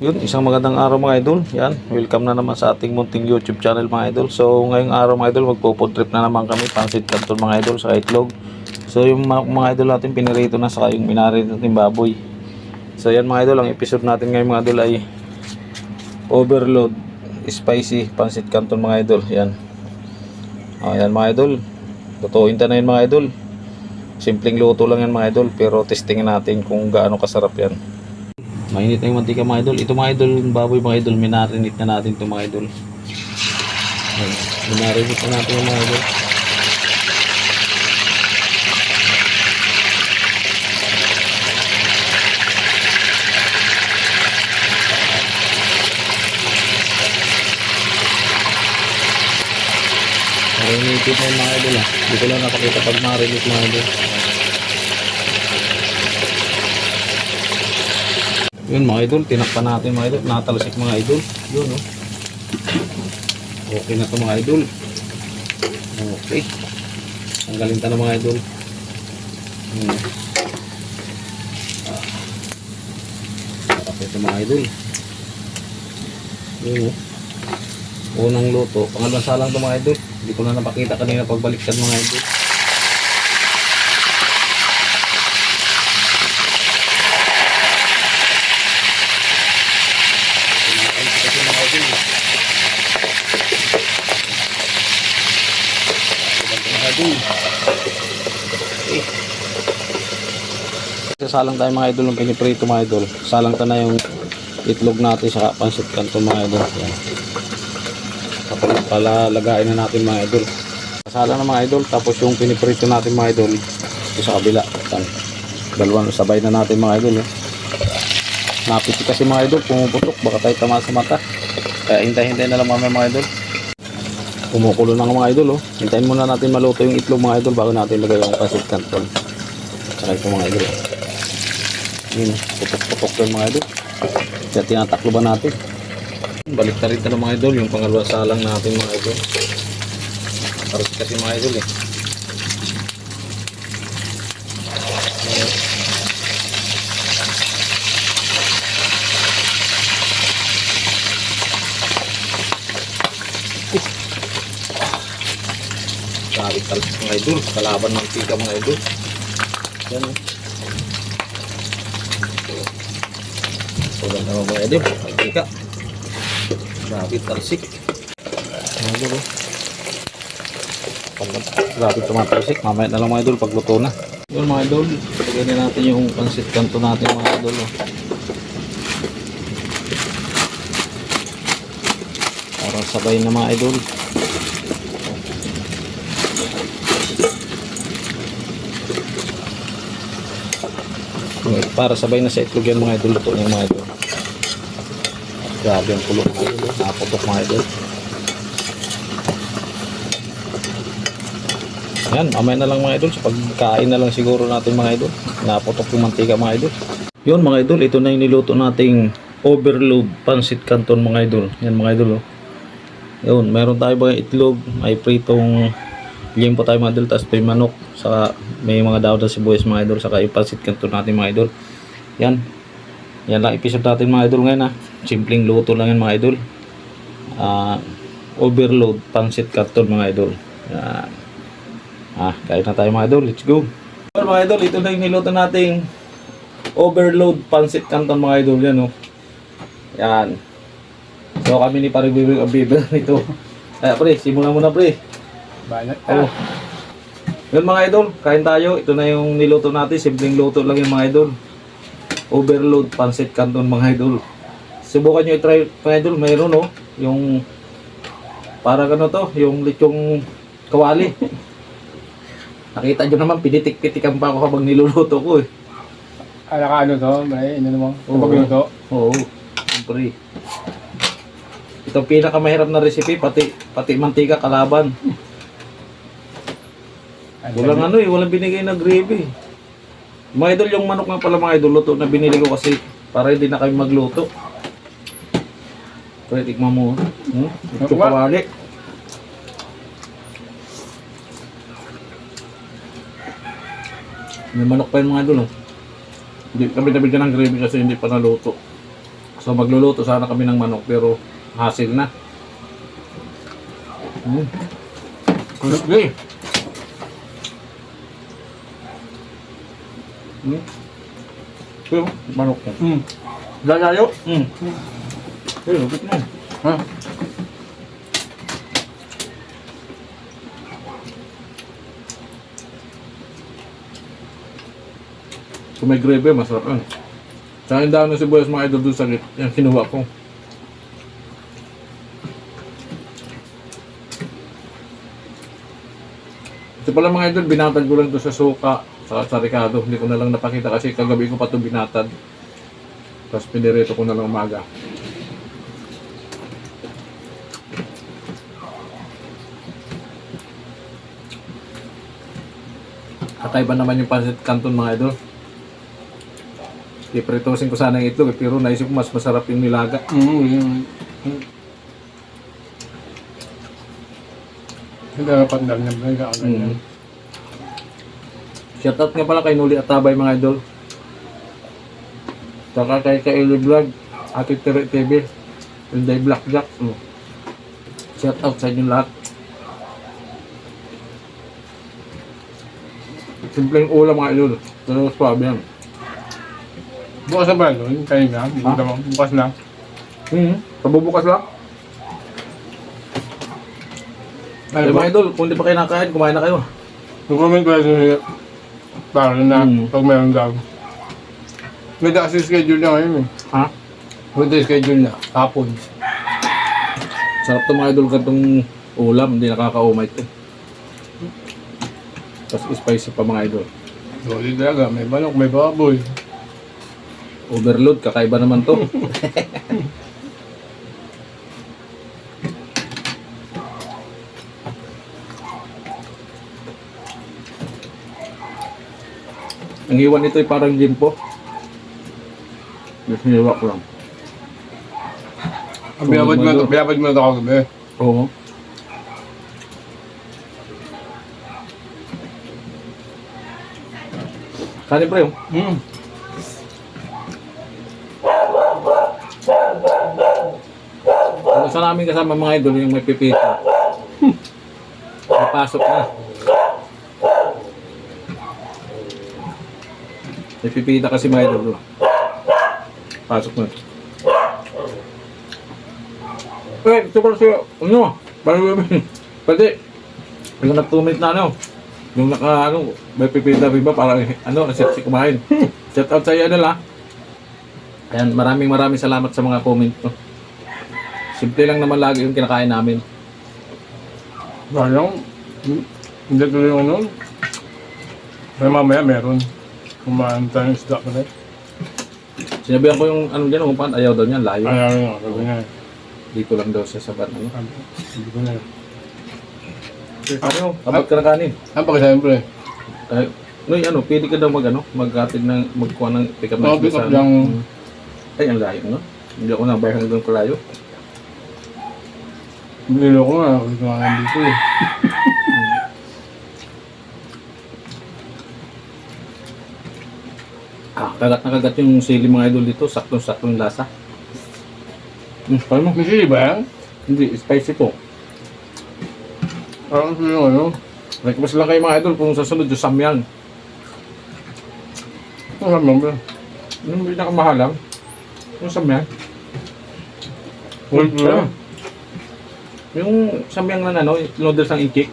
Yun, isang magandang araw mga idol. Yan, welcome na naman sa ating munting YouTube channel mga idol. So ngayong araw mga idol, magpo-food trip na naman kami, pansit canton mga idol sa itlog. So yung mga idol natin pinirito na sa yung minarin natin baboy. So yan mga idol, ang episode natin ngayon mga idol ay overload spicy pansit canton mga idol. Yan. Yan mga idol. Lutuin na yun mga idol. Simpleng luto lang yan mga idol, pero testingin natin kung gaano kasarap yan. Mainit na yung mantika mga idol. Ito mga idol, baboy mga idol, minarinate na natin ito mga idol. Minarinate na natin yung mga idol. Marinate na yung mga idol ha. Hindi ko lang nakakita pag marinate mga idol. Yun mga idol, tinakpan natin mga idol, natalasik mga idol. Yun oh. Okay na ito mga idol. Okay. Tanggalin ta na mga idol. Okay ito mga idol. Yun oh. Unang luto. Pangalawang salang ito mga idol. Hindi ko na napakita kanina pagbaliktad mga idol. Okay. Sasalang tayo mga idol ng piniprito mga idol. Salang tayo na yung itlog natin sa pansit canton mga idol. Yan. Tapos palalagain na natin mga idol. Sasalang na mga idol. Tapos yung piniprito natin mga idol ito sa kabila. Yan. Dalawang sabay na natin mga idol. Napiti kasi mga idol. Pumuputok. Baka tayo tama sa mata. Kaya hintay-hintay na lang mga idol. Kumukulo na ng mga idol oh. Hintayin muna natin maluto yung itlog mga idol bago natin lagay yung pansit canton. Saka ito mga idol. Yun, putok-putok yung mga idol. Kaya tinataklo ba natin. Balik na rin ito mga idol yung pangalawang salang natin mga idol. Paros kasi mga idol eh. Sabi talaga mga idol, kalaban ng tika mga idol. Yan o. Sulang naman mga idol, ang tika. Grabe talsik. Mga idol o. Grabe tumatalsik, mamaya na lang mga idol pagluto na. Yun mga idol, pagkain na natin yung pansit canton natin mga idol o. Para sabay na mga idol. Para sabay na sa itlog yan mga idol. Luto niya mga idol. Grabe ang pulo mga idol. Naputok mga idol. Yan, mamaya na lang mga idol. Sa pagkain na lang siguro natin mga idol. Naputok yung mantika mga idol. Yun mga idol, ito na yung niluto nating overload pansit canton mga idol. Yan mga idol oh. Yun, meron tayo mga itlog. May pritong limpo tayo mga idol. Tapos may manok. Saka may mga daw na sibuyas mga idol. Saka yung pansit canton natin mga idol. Yan. Yan lang episode natin mga idol ngayon ha. Simpleng luto lang yan mga idol. Overload pansit canton mga idol. Yan. Kain na tayo mga idol. Let's go. Well, mga idol, ito na yung niluto nating overload pansit canton mga idol. Yan oh. Yan. So kami ni parang bibig nito. Pre, simulan mo na pre. Banat ka. Yun mga idol, kain tayo. Ito na yung niluto natin. Simpleng luto lang yung mga idol. Overload pansit canton mga idol. Subukan nyo i-try mga idol. Mayroon oh. Yung para ano to. Yung lechong kawali. Nakita nyo naman. Pinitik-pitikan pa ako habang niluluto ko eh. Alaka ano to? May ano naman? Oo. Pagluto? Oo. Siyempre. Ito pinakamahirap na recipe. Pati mantika kalaban. Walang ano eh, walang binigay na gravy. Mga idol, yung manok nga pala mga idol, luto na binili ko kasi para hindi na kami magluto. Pwede tikman mo. Ito kawali. May manok pa yung mga idol. Hindi kami nabigyan ng gravy kasi hindi pa naluto. So magluluto sana kami ng manok pero hassle na. Crispy. Pero manok ko. Lalayo? Pero lupit mo. Ha? Kung may gravy, masarap yan. Tsaka yung dahon ng sibuyas mga idol doon sa git, yung kinuha ko. Ito pala mga idol, binatad ko lang doon sa suka, sa Ricardo. Hindi ko na lang napakita kasi kagabi ko pa ito binatad. Tapos pinirito ko na lang umaga. Kakaiba naman yung pancit canton mga idol. Ipritosin ko sana yung itlog, pero naisip ko mas masarap yung nilaga. Hindi na pandal na ba? Shoutout nga pala kay Nuli Atabay mga idol. Saka kay Kaili Vlog, Ate Tere TV, Inday Blackjack. Shoutout sa inyo lahat. Simpleng ulam mga idol. Pero swabe yan. Bukas na ba doon? Kayo na? Bukas na? Pabubukas lang. Ay, mga idol, kung di pa kayo nakain, kumain na kayo. Nag-comment ko sa para na pag meron daw. May kasi schedule na ngayon eh. Ha? May schedule na. Hapon. Sarap to mga idol katong ulam, hindi nakakaumay to. Tapos spicy pa mga idol. Solid talaga. May manok, may baboy. Overload, kakaiba naman to. Ang iwan nito ay parang limpo. Just niwak lang. Binabad mo na ito kagabi. Oo. Kanin pre, oh. Ang isa namin kasama mga idol yung may pipita. Napasok na. May pipita kasi mga idol. Pasok na. Ito pala siya, ano, pwede. Yung nag-2 minutes na ano. Yung naka, ano, may pipita iba para, ano, nasipsi kumain. Shout out sa iyo, ano lang. Ayan, maraming salamat sa mga comment ko. Simple lang naman lagi yung kinakain namin. Sayang. Hindi tuloy yung ano. Pero mamaya meron. Kumain tayong isda ka rin. Sinabihan ko yung ano dyan, umpan, ayaw daw niya, layo. Ayaw nga, sabi nga. Dito lang daw siya sa ban, ano. Hindi ko na. Ano, abot ka ng kanin. Ang pagkasabi Noy, ano, pwede ka daw maghatid ng, magkuha ng pick up pick up lang. Ay, ang layo, no? Hindi ako nabayang doon palayo. Nilo ko nga, kasi nga nandito eh. Kagat na kagat yung sili mga idol dito, saktong-saktong lasa. Paano mo? May sili ba yan? Hindi, spicy po. Parang sili yung ano. Request lang kayo mga idol kung sa sunod yung samyang. Ang sabi mo ba? Yung pinakamahalang, yung samyang. Wait mo. Yung samyang na ano, noodles ng ikik.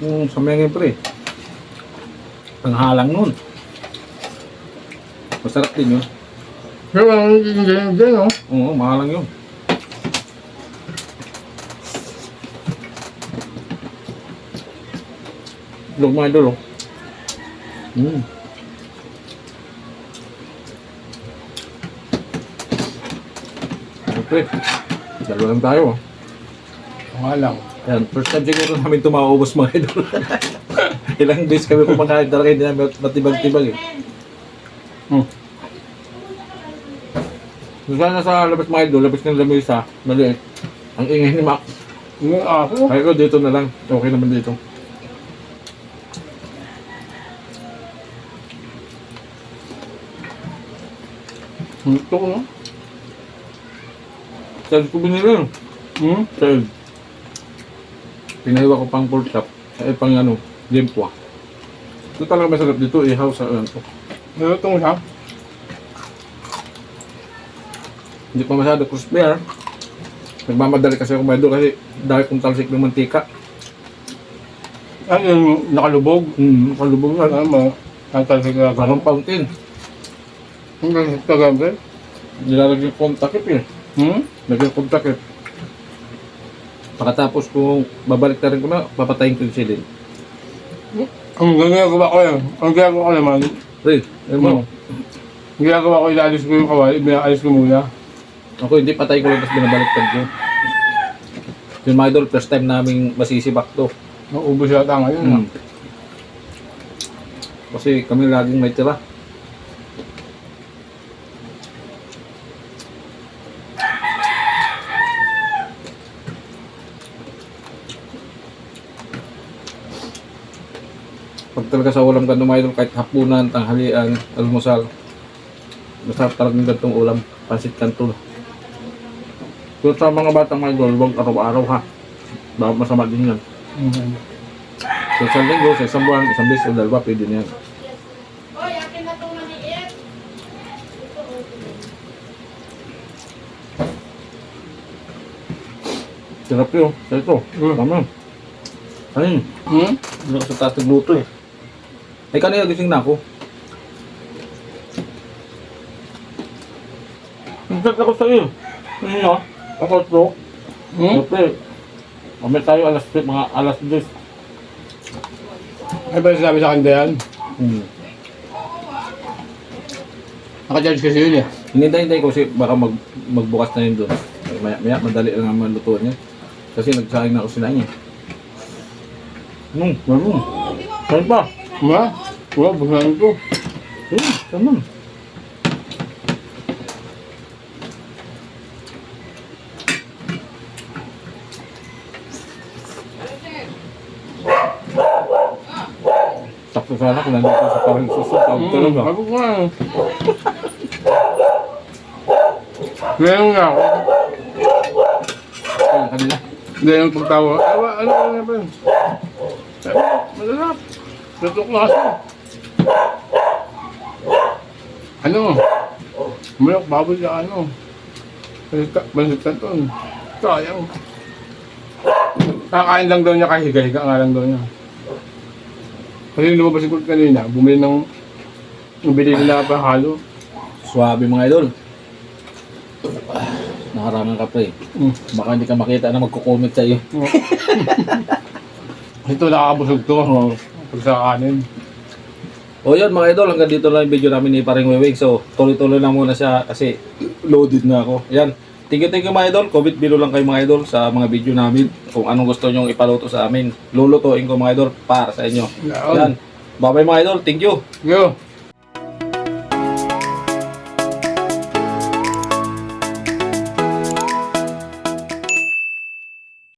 Yung samyang yun pre. Ang halang nun. Masarap din yun. Pero ang ganyan dyan, no? Oo, mahalang yun. Log mga idol, oh. Okay. Dalawa lang tayo, oh. Nga lang. Yan, first time siguro namin ito mauubos mga idol. Ilang days kami kumakain talaga, hindi namin matibag-tibag eh. Sana sa labas mga idol, labas ng lamisa, maliit. Ang ingay ni Mac. Yung aso. Ay ko, dito na lang. Okay naman dito. Ito ko, no? Child ko binili yun. Child. Pinahiwa ko pang pork chop. Pang ano, limpwa. Ito talaga masarap dito, ihaw sa ano. Ito ko siya. Hindi pa masyado crispy ah. Nagmamadali kasi ako medyo kasi dahil kong talsik ng mantika. Ay, yung nakalubog. Kalubog nga. Ano mo? Ang talsik na Parang fountain. Ang talsik na gambe? Nilalagyan kong takip eh. Lagyan kong takip. Pagkatapos kung babalik na rin ko na, papatayin ko yung silin. Ang ginagawa ko yan. Ang ginagawa ko naman. Ray, ayun mo. Ang ginagawa ko, inaalis ko yung kawali. Inaalis ko muna. Ako hindi patay ko lang tapos binabaliktad ko. Yung mga idol, first time naming masisibak to. Naubos yata ngayon. Kasi kami laging may tira. Pag talaga sa ulam ka mga idol, kahit hapunan, tanghalian, almusal, masarap talagang gantong ulam, pansit kanto. Pero sa mga batang mga idol, huwag araw-araw ha. Baka masama din yan. So sa linggo, sa isang buwan, isang beses o dalawa, pwede na yan. Oy, akin na itong maliit. Sarap yun. Sa ito. Tama. Ayun. Hindi ko sa tatag luto eh. Ay kanina gising na ako. Nagchat ako sa iyo. Ano yun? Ako ito. Siyempre. Kami tayo mga alas 10. Ay ba sabi sa kanya yan? Naka-charge kasi yun eh. Hinintay ko kasi baka magbukas na yun doon. Maya madali lang naman lutuan niya. Kasi nagsaing na ako sinain niya. Marunong. Saan pa? Ma? Wala, busahin ko. Tama. Sakto sana kung nandito sa parang susunod. Tawag talaga. Bago ko nga. Ngayon nga ako. Kaya kanina. Ngayon pagtawa. Ano na ba yun? Sabi, malalap. Tutok na kasi. Ano? Umalok baboy sa ano? Bansit na to. Sayang. Kakain lang daw niya kahiga-higa nga lang daw niya. Kasi lumabas yung kulit kanina, bumili ng binili na pa halo. Swabe mga idol. Nakarangan ka pa eh. Baka hindi ka makita na magko-comment sa iyo. Ito nakakabusog to. Pag sa kanin. O yun mga idol, hanggang dito lang yung video namin ni Paring Wewing. So tuloy-tuloy lang muna siya kasi loaded na ako. Yan. Thank you mga idol. Comment below lang kayo mga idol sa mga video namin. Kung anong gusto nyong ipaluto sa amin. Lulutuin ko mga idol para sa inyo. Yan. Bye bye mga idol. Thank you. Yo!